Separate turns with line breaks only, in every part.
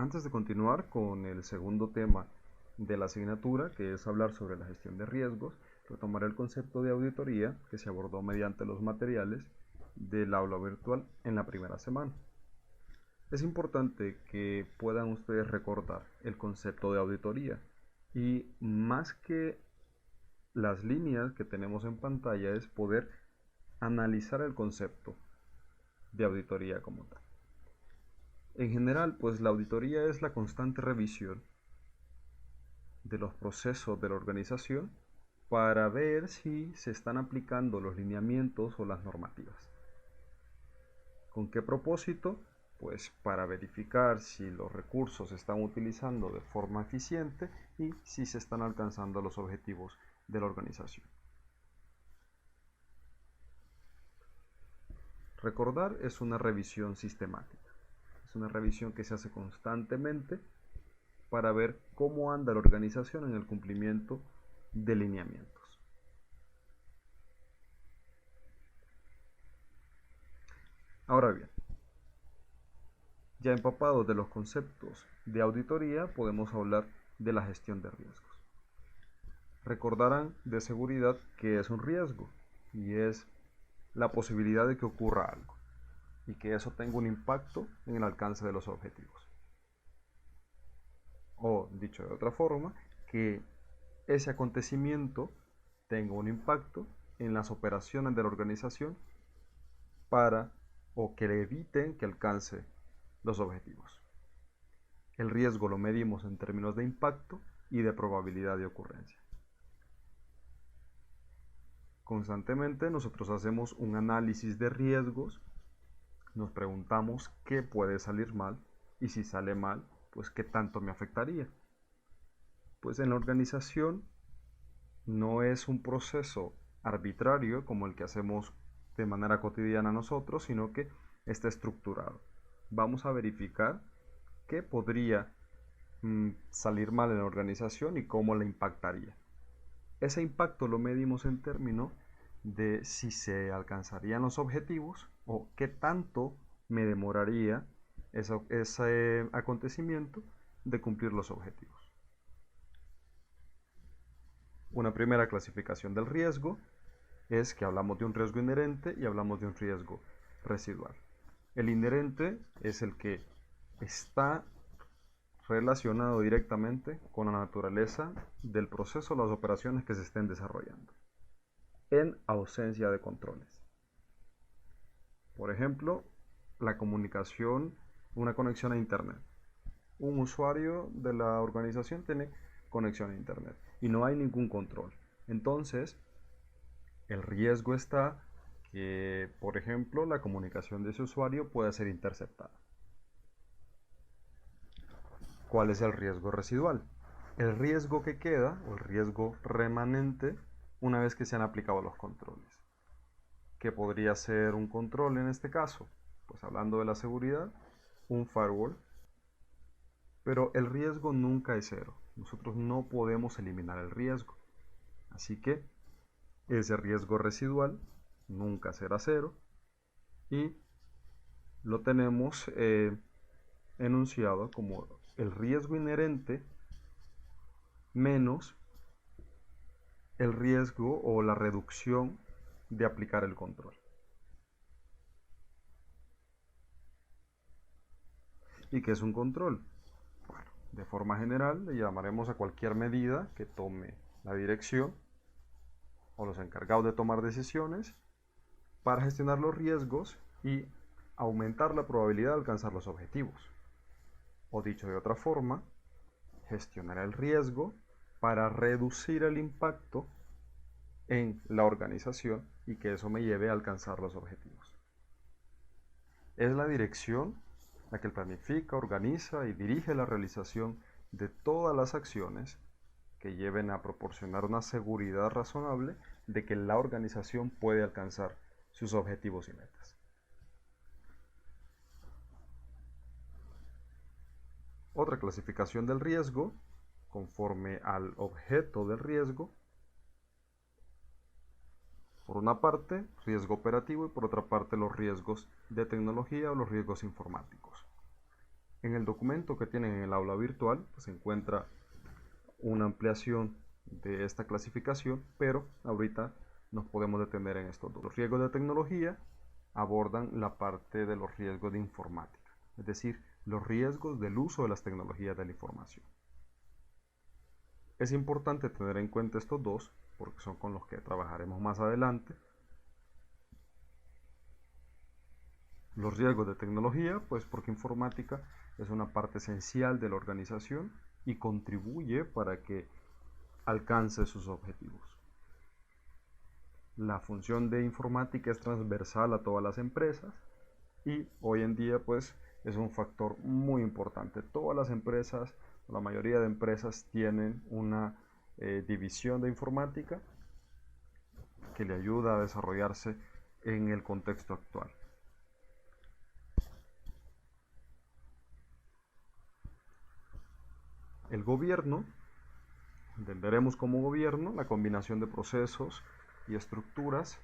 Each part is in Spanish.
Antes de continuar con el segundo tema de la asignatura, que es hablar sobre la gestión de riesgos, retomaré el concepto de auditoría que se abordó mediante los materiales del aula virtual en la primera semana. Es importante que puedan ustedes recordar el concepto de auditoría y más que las líneas que tenemos en pantalla es poder analizar el concepto de auditoría como tal. En general, pues la auditoría es la constante revisión de los procesos de la organización para ver si se están aplicando los lineamientos o las normativas. ¿Con qué propósito? Pues para verificar si los recursos se están utilizando de forma eficiente y si se están alcanzando los objetivos de la organización. Recordar es una revisión sistemática. Es una revisión que se hace constantemente para ver cómo anda la organización en el cumplimiento de lineamientos. Ahora bien, ya empapados de los conceptos de auditoría, podemos hablar de la gestión de riesgos. Recordarán de seguridad que es un riesgo y es la posibilidad de que ocurra algo y que eso tenga un impacto en el alcance de los objetivos. O, dicho de otra forma, que ese acontecimiento tenga un impacto en las operaciones de la organización para o que le eviten que alcance los objetivos. El riesgo lo medimos en términos de impacto y de probabilidad de ocurrencia. Constantemente nosotros hacemos un análisis de riesgos, nos preguntamos qué puede salir mal y si sale mal, pues qué tanto me afectaría. Pues en la organización no es un proceso arbitrario como el que hacemos de manera cotidiana nosotros, sino que está estructurado. Vamos a verificar qué podría salir mal en la organización y cómo le impactaría. Ese impacto lo medimos en términos de si se alcanzarían los objetivos o qué tanto me demoraría ese acontecimiento de cumplir los objetivos. Una primera clasificación del riesgo es que hablamos de un riesgo inherente y hablamos de un riesgo residual. El inherente es el que está relacionado directamente con la naturaleza del proceso o las operaciones que se estén desarrollando, en ausencia de controles. Por ejemplo, la comunicación, una conexión a Internet. Un usuario de la organización tiene conexión a Internet y no hay ningún control. Entonces, el riesgo está que, por ejemplo, la comunicación de ese usuario pueda ser interceptada. ¿Cuál es el riesgo residual? El riesgo que queda o el riesgo remanente una vez que se han aplicado los controles. ¿Qué podría ser un control en este caso? Pues hablando de la seguridad, un firewall. Pero el riesgo nunca es cero. Nosotros no podemos eliminar el riesgo. Así que ese riesgo residual nunca será cero y lo tenemos enunciado como el riesgo inherente menos el riesgo o la reducción de aplicar el control. ¿Y qué es un control? Bueno, de forma general le llamaremos a cualquier medida que tome la dirección o los encargados de tomar decisiones para gestionar los riesgos y aumentar la probabilidad de alcanzar los objetivos. O dicho de otra forma, gestionar el riesgo para reducir el impacto en la organización y que eso me lleve a alcanzar los objetivos. Es la dirección la que planifica, organiza y dirige la realización de todas las acciones que lleven a proporcionar una seguridad razonable de que la organización puede alcanzar sus objetivos y metas. Otra clasificación del riesgo, conforme al objeto del riesgo. Por una parte, riesgo operativo y por otra parte los riesgos de tecnología o los riesgos informáticos. En el documento que tienen en el aula virtual pues, se encuentra una ampliación de esta clasificación, pero ahorita nos podemos detener en estos dos. Los riesgos de tecnología abordan la parte de los riesgos de informática, es decir, los riesgos del uso de las tecnologías de la información. Es importante tener en cuenta estos dos porque son con los que trabajaremos más adelante. Los riesgos de tecnología, pues porque informática es una parte esencial de la organización y contribuye para que alcance sus objetivos. La función de informática es transversal a todas las empresas y hoy en día pues es un factor muy importante. Todas las empresas, la mayoría de empresas tienen una división de informática que le ayuda a desarrollarse en el contexto actual. El gobierno, entenderemos como gobierno la combinación de procesos y estructuras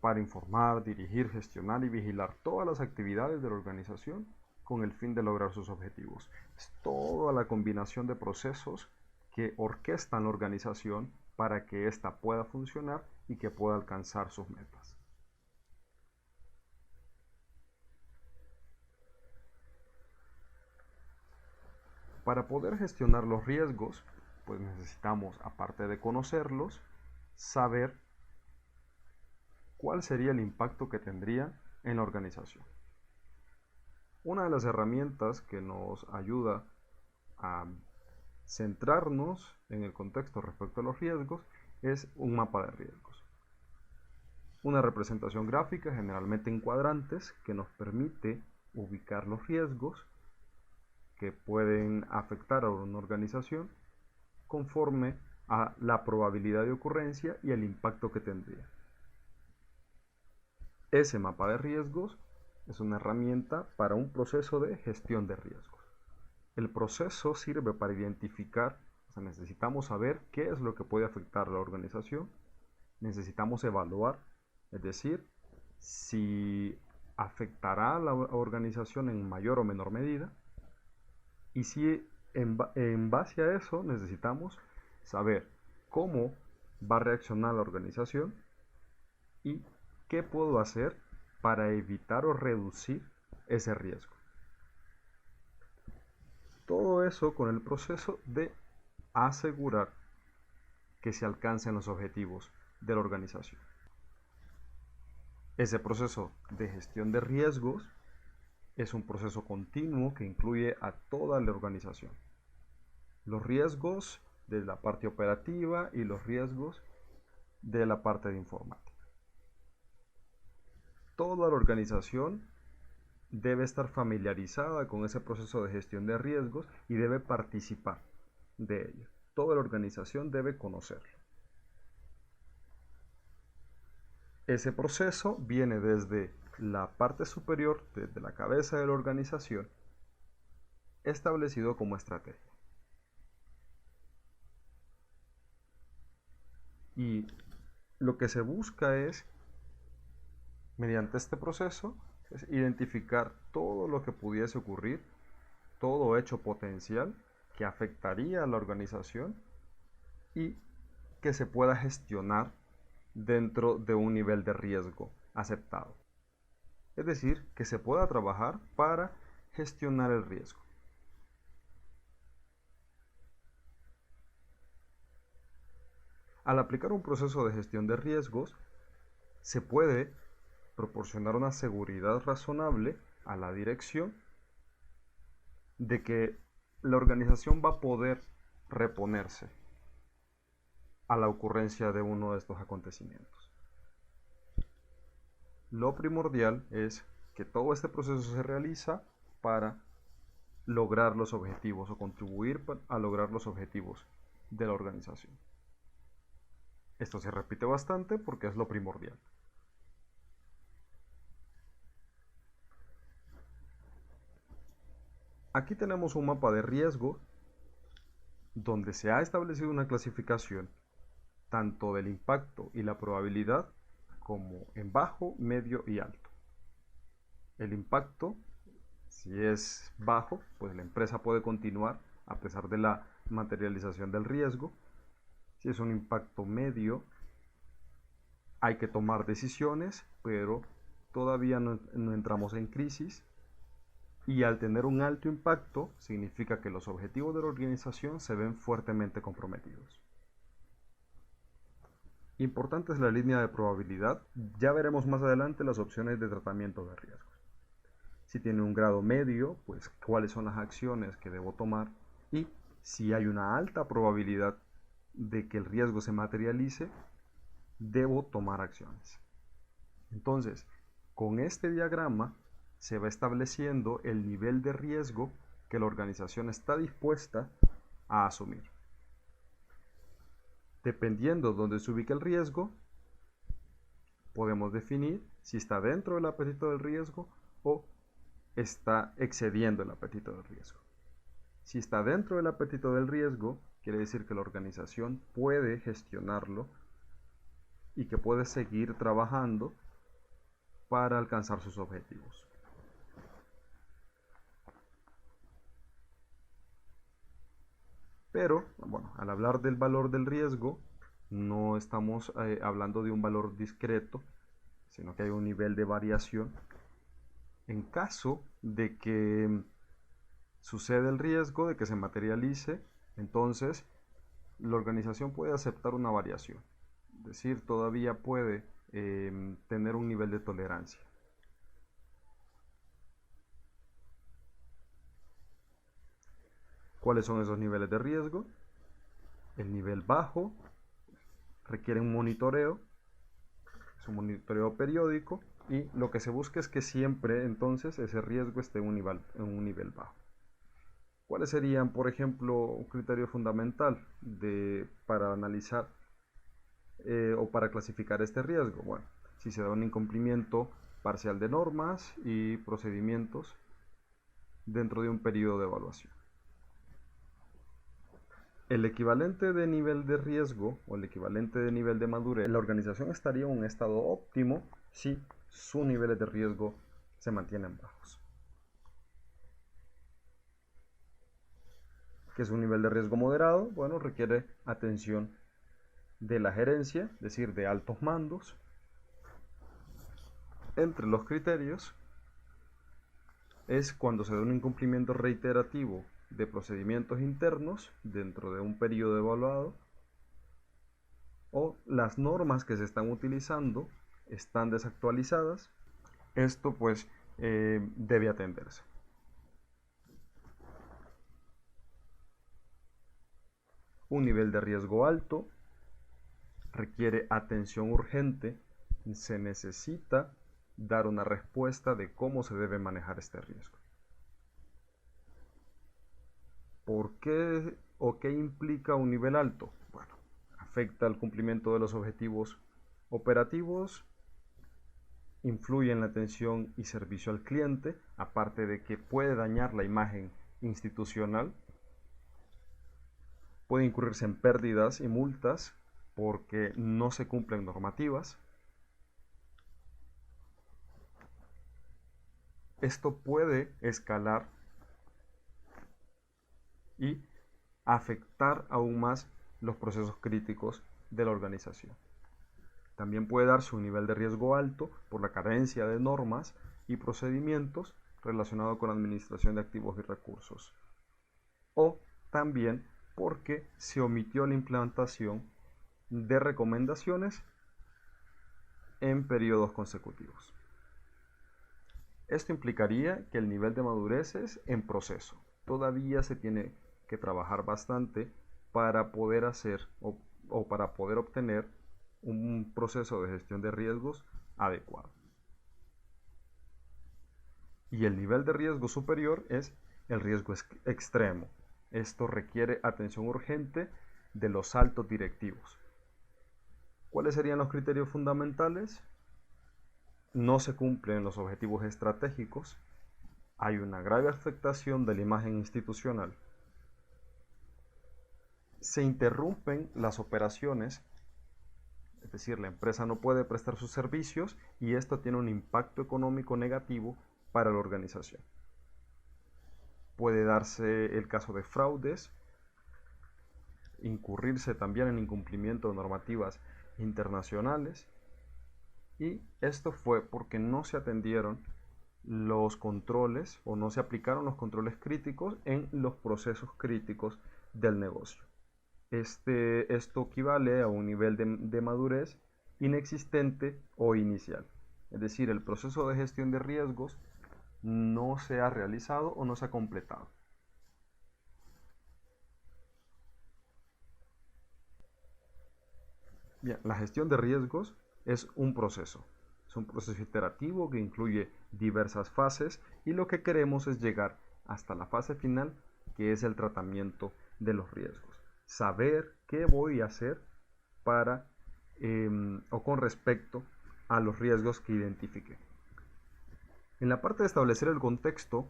para informar, dirigir, gestionar y vigilar todas las actividades de la organización con el fin de lograr sus objetivos. Es toda la combinación de procesos que orquestan la organización para que ésta pueda funcionar y que pueda alcanzar sus metas. Para poder gestionar los riesgos, pues necesitamos, aparte de conocerlos, saber cuál sería el impacto que tendría en la organización. Una de las herramientas que nos ayuda a centrarnos en el contexto respecto a los riesgos es un mapa de riesgos. Una representación gráfica, generalmente en cuadrantes, que nos permite ubicar los riesgos que pueden afectar a una organización conforme a la probabilidad de ocurrencia y el impacto que tendría. Ese mapa de riesgos es una herramienta para un proceso de gestión de riesgos. El proceso sirve para identificar, necesitamos saber qué es lo que puede afectar a la organización, necesitamos evaluar, es decir, si afectará a la organización en mayor o menor medida, y si en base a eso necesitamos saber cómo va a reaccionar la organización y qué puedo hacer para evitar o reducir ese riesgo. Todo eso con el proceso de asegurar que se alcancen los objetivos de la organización. Ese proceso de gestión de riesgos es un proceso continuo que incluye a toda la organización. Los riesgos de la parte operativa y los riesgos de la parte de informática. Toda la organización debe estar familiarizada con ese proceso de gestión de riesgos y debe participar de ello. Toda la organización debe conocerlo. Ese proceso viene desde la parte superior, desde la cabeza de la organización, establecido como estrategia. Y lo que se busca es, mediante este proceso, es identificar todo lo que pudiese ocurrir, todo hecho potencial que afectaría a la organización y que se pueda gestionar dentro de un nivel de riesgo aceptado. Es decir, que se pueda trabajar para gestionar el riesgo. Al aplicar un proceso de gestión de riesgos, se puede proporcionar una seguridad razonable a la dirección de que la organización va a poder reponerse a la ocurrencia de uno de estos acontecimientos. Lo primordial es que todo este proceso se realiza para lograr los objetivos o contribuir a lograr los objetivos de la organización. Esto se repite bastante porque es lo primordial. Aquí tenemos un mapa de riesgo donde se ha establecido una clasificación tanto del impacto y la probabilidad como en bajo, medio y alto. El impacto Si es bajo, pues la empresa puede continuar a pesar de la materialización del riesgo. Si es un impacto medio, hay que tomar decisiones, pero todavía no entramos en crisis. Y al tener un alto impacto, significa que los objetivos de la organización se ven fuertemente comprometidos. Importante es la línea de probabilidad. Ya veremos más adelante las opciones de tratamiento de riesgos. Si tiene un grado medio, pues cuáles son las acciones que debo tomar, y si hay una alta probabilidad de que el riesgo se materialice, debo tomar acciones. Entonces, con este diagrama se va estableciendo el nivel de riesgo que la organización está dispuesta a asumir. Dependiendo de dónde se ubique el riesgo, podemos definir si está dentro del apetito del riesgo o está excediendo el apetito del riesgo. Si está dentro del apetito del riesgo, quiere decir que la organización puede gestionarlo y que puede seguir trabajando para alcanzar sus objetivos. Pero, bueno, al hablar del valor del riesgo, no estamos hablando de un valor discreto, sino que hay un nivel de variación. En caso de que suceda el riesgo de que se materialice, entonces la organización puede aceptar una variación, es decir, todavía puede tener un nivel de tolerancia. ¿Cuáles son esos niveles de riesgo? El nivel bajo requiere un monitoreo, es un monitoreo periódico, y lo que se busca es que siempre entonces ese riesgo esté en un nivel bajo. ¿Cuáles serían, por ejemplo, un criterio fundamental para analizar o para clasificar este riesgo? Bueno, si se da un incumplimiento parcial de normas y procedimientos dentro de un periodo de evaluación. El equivalente de nivel de riesgo o el equivalente de nivel de madurez, la organización estaría en un estado óptimo si sus niveles de riesgo se mantienen bajos. ¿Qué es un nivel de riesgo moderado? Bueno, requiere atención de la gerencia, es decir, de altos mandos. Entre los criterios es cuando se da un incumplimiento reiterativo de procedimientos internos dentro de un periodo evaluado, o las normas que se están utilizando están desactualizadas. Esto pues debe atenderse. Un nivel de riesgo alto requiere atención urgente, se necesita dar una respuesta de cómo se debe manejar este riesgo. ¿Por qué o qué implica un nivel alto? Bueno, afecta al cumplimiento de los objetivos operativos, influye en la atención y servicio al cliente, aparte de que puede dañar la imagen institucional, puede incurrirse en pérdidas y multas porque no se cumplen normativas. Esto puede escalar y afectar aún más los procesos críticos de la organización. También puede darse un nivel de riesgo alto por la carencia de normas y procedimientos relacionados con la administración de activos y recursos, o también porque se omitió la implantación de recomendaciones en periodos consecutivos. Esto implicaría que el nivel de madurez es en proceso. Todavía se tiene que trabajar bastante para poder hacer o para poder obtener un proceso de gestión de riesgos adecuado. Y el nivel de riesgo superior es el riesgo extremo. Esto requiere atención urgente de los altos directivos. ¿Cuáles serían los criterios fundamentales? No se cumplen los objetivos estratégicos, hay una grave afectación de la imagen institucional, se interrumpen las operaciones, es decir, la empresa no puede prestar sus servicios y esto tiene un impacto económico negativo para la organización. puede darse el caso de fraudes, incurrirse también en incumplimiento de normativas internacionales, y esto fue porque no se atendieron los controles o no se aplicaron los controles críticos en los procesos críticos del negocio. Esto equivale a un nivel de madurez inexistente o inicial. Es decir, el proceso de gestión de riesgos no se ha realizado o no se ha completado. Bien, la gestión de riesgos es un proceso. Es un proceso iterativo que incluye diversas fases y lo que queremos es llegar hasta la fase final, que es el tratamiento de los riesgos. Saber qué voy a hacer para o con respecto a los riesgos que identifique. En la parte de establecer el contexto,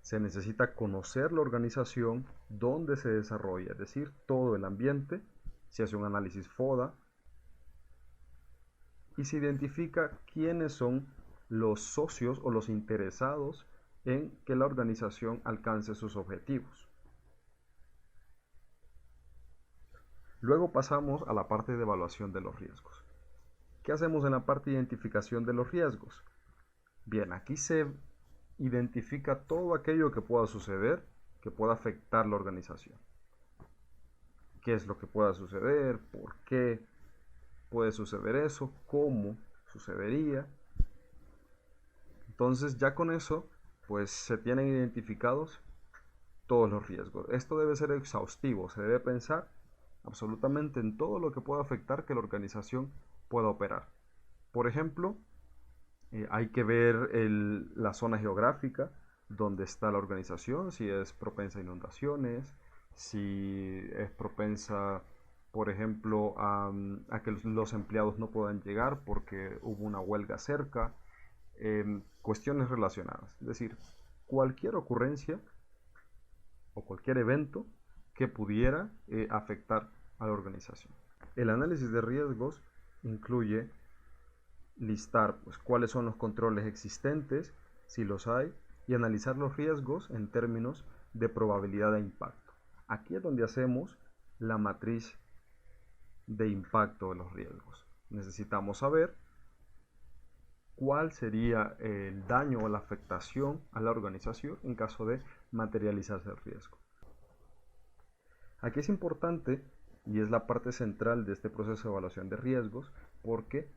se necesita conocer la organización donde se desarrolla, es decir, todo el ambiente. Se hace un análisis FODA y se identifica quiénes son los socios o los interesados en que la organización alcance sus objetivos. Luego pasamos a la parte de evaluación de los riesgos. ¿Qué hacemos en la parte de identificación de los riesgos? Bien, aquí se identifica todo aquello que pueda suceder, que pueda afectar la organización. ¿Qué es lo que pueda suceder? ¿Por qué puede suceder eso? ¿Cómo sucedería? Entonces ya con eso, pues se tienen identificados todos los riesgos. Esto debe ser exhaustivo, se debe pensar absolutamente en todo lo que pueda afectar que la organización pueda operar. Por ejemplo, hay que ver la zona geográfica donde está la organización, si es propensa a inundaciones, si es propensa, por ejemplo, a que los empleados no puedan llegar porque hubo una huelga cerca, cuestiones relacionadas. Es decir, cualquier ocurrencia o cualquier evento que pudiera afectar a la organización. El análisis de riesgos incluye listar pues, cuáles son los controles existentes, si los hay, y analizar los riesgos en términos de probabilidad de impacto. Aquí es donde hacemos la matriz de impacto de los riesgos. Necesitamos saber cuál sería el daño o la afectación a la organización en caso de materializarse el riesgo. Aquí es importante, y es la parte central de este proceso de evaluación de riesgos, porque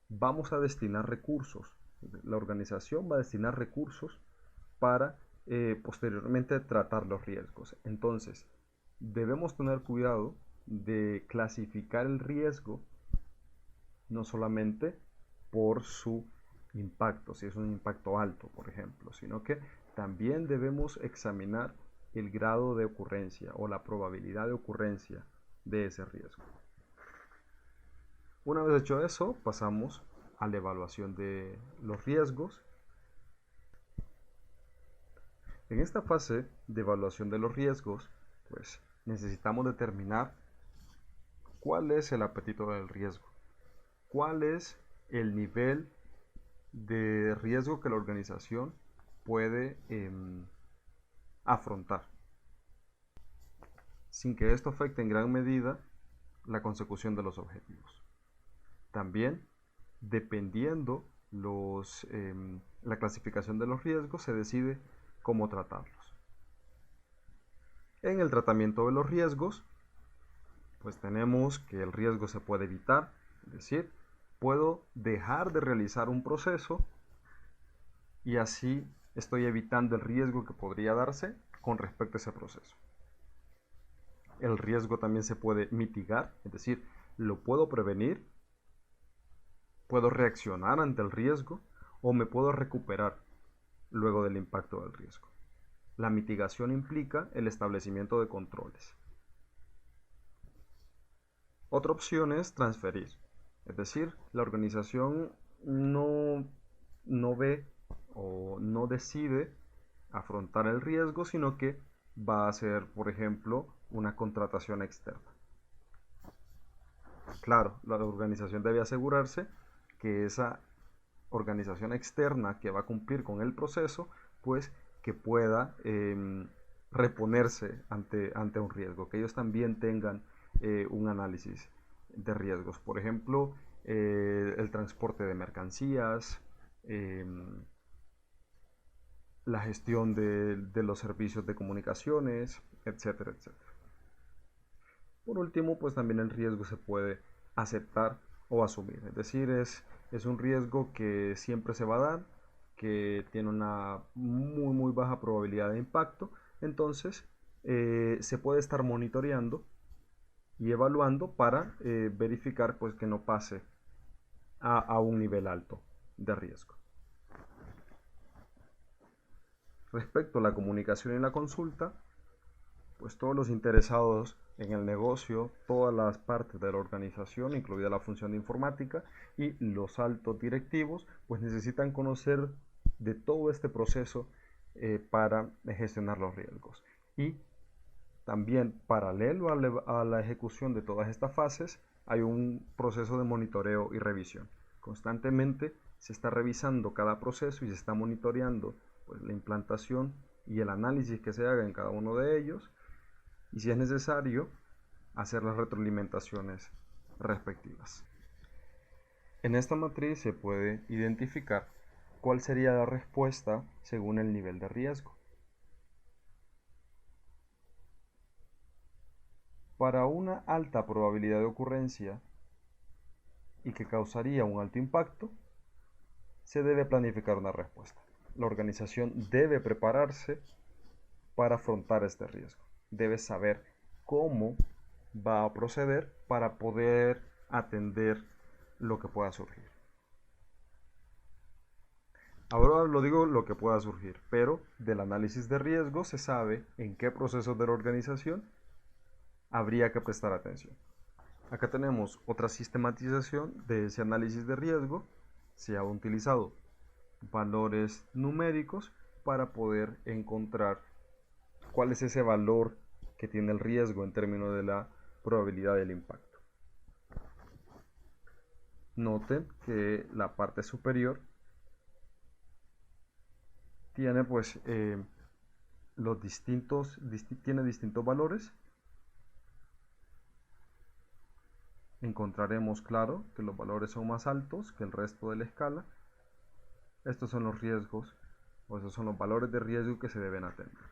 vamos a destinar recursos. La organización va a destinar recursos para posteriormente tratar los riesgos. Entonces, debemos tener cuidado de clasificar el riesgo no solamente por su impacto, si es un impacto alto, por ejemplo, sino que también debemos examinar el grado de ocurrencia o la probabilidad de ocurrencia de ese riesgo. Una vez hecho eso, pasamos a la evaluación de los riesgos. En esta fase de evaluación de los riesgos, pues necesitamos determinar cuál es el apetito del riesgo, cuál es el nivel de riesgo que la organización puede afrontar, sin que esto afecte en gran medida la consecución de los objetivos. También, dependiendo la clasificación de los riesgos, se decide cómo tratarlos. En el tratamiento de los riesgos, pues tenemos que el riesgo se puede evitar, es decir, puedo dejar de realizar un proceso y así estoy evitando el riesgo que podría darse con respecto a ese proceso. El riesgo también se puede mitigar, es decir, lo puedo prevenir, puedo reaccionar ante el riesgo o me puedo recuperar luego del impacto del riesgo. La mitigación implica el establecimiento de controles. Otra opción es transferir, es decir, la organización no ve o no decide afrontar el riesgo, sino que va a hacer, por ejemplo, una contratación externa. Claro, la organización debe asegurarse que esa organización externa que va a cumplir con el proceso, pues que pueda reponerse ante un riesgo, que ellos también tengan un análisis de riesgos. Por ejemplo, el transporte de mercancías, la gestión de los servicios de comunicaciones, etcétera, etcétera. Por último, pues también el riesgo se puede aceptar o asumir, es decir, es un riesgo que siempre se va a dar, que tiene una muy baja probabilidad de impacto, entonces se puede estar monitoreando y evaluando para verificar pues que no pase a un nivel alto de riesgo. Respecto a la comunicación y la consulta, pues todos los interesados en el negocio, todas las partes de la organización, incluida la función de informática y los altos directivos, pues necesitan conocer de todo este proceso para gestionar los riesgos. Y también, paralelo a la ejecución de todas estas fases, hay un proceso de monitoreo y revisión. Constantemente se está revisando cada proceso y se está monitoreando pues, la implantación y el análisis que se haga en cada uno de ellos, y si es necesario, hacer las retroalimentaciones respectivas. En esta matriz se puede identificar cuál sería la respuesta según el nivel de riesgo. Para una alta probabilidad de ocurrencia y que causaría un alto impacto, se debe planificar una respuesta. La organización debe prepararse para afrontar este riesgo. Debe saber cómo va a proceder para poder atender lo que pueda surgir. Ahora lo digo lo que pueda surgir, pero del análisis de riesgo se sabe en qué procesos de la organización habría que prestar atención. Acá tenemos otra sistematización de ese análisis de riesgo. Se ha utilizado valores numéricos para poder encontrar cuál es ese valor que tiene el riesgo en términos de la probabilidad del impacto. Noten que la parte superior tiene pues tiene distintos valores. Encontraremos, claro, que los valores son más altos que el resto de la escala. Estos son los riesgos, o esos son los valores de riesgo que se deben atender.